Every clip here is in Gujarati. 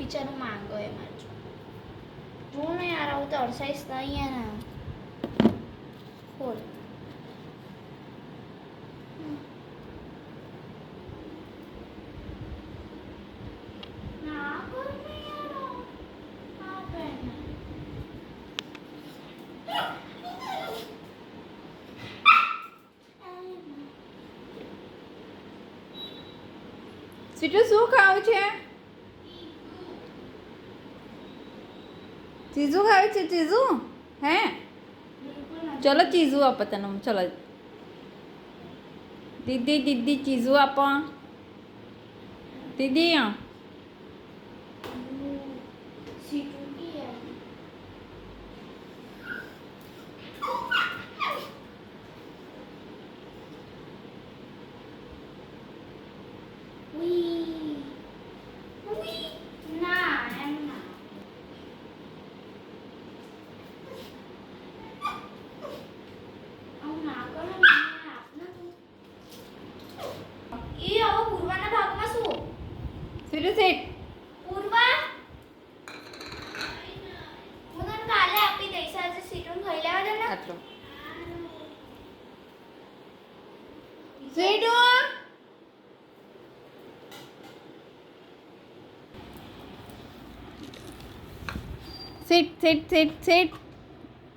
બિચારું માંગો એમાં જો ને યાર આવું તો અડસાઈસ નહીં યાર ખોલ સ્વીટુ શું ખાવું છે? ચીઝું ખાવું છે? ચીઝું હે? ચલો ચીઝું આપો તને ચલો દીદી દીદી ચીઝું આપો દીદી સ્વીટુ સીટ પૂર્વા હું તને કાલે આપી દઈશ આજે સીટું ખાઈ લેવા દે ને આટલો સ્વીટુ sit sit sit sit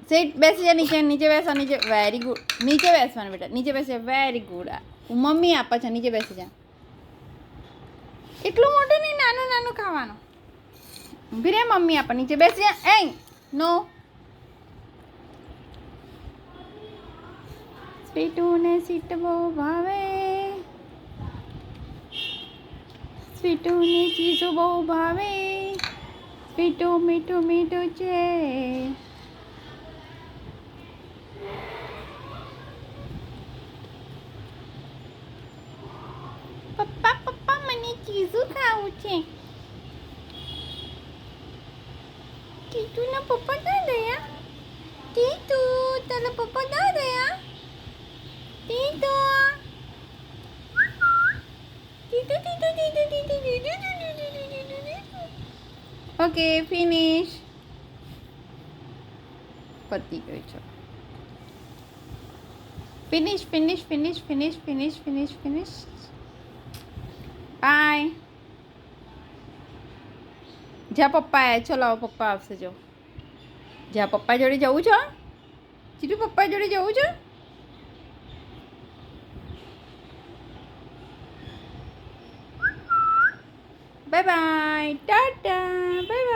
sit બેસી જા નીચે નીચે બેસો નીચે વેરી ગુડ નીચે બેસવાનું બેટા નીચે બેસી વેરી ગુડ મમ્મી આપે છે નીચે બેસી જા એટલું મોટું નહીં નાનું નાનું ખાવાનું ઊભી રે મમ્મી આપે નીચે બેસી જા એ નો સ્વીટુને સીટ બહુ ભાવે સ્વીટુને ચીઝો બહુ ભાવે સ્વીટુ મીઠું મીઠું છે પપ્પા પપ્પા મને ચીઝું ખાવું છે ટીટુના પપ્પા ક્યાં ગયા ટીટુ તારા પપ્પા ક્યાં ગયા ટીટુ ટીટુ ટીટુ ટીટુ ટીટુ ઓકે ફિનિશ પતી ગયું છે finish finish finish finish finish finish finish bye જ્યાં પપ્પા આવ્યા ચલો આવો પપ્પા આવશે જો જ્યાં પપ્પા જોડે જવું છો ચીટુ પપ્પા જોડે જવું છો બાય બાય ટાટા બાય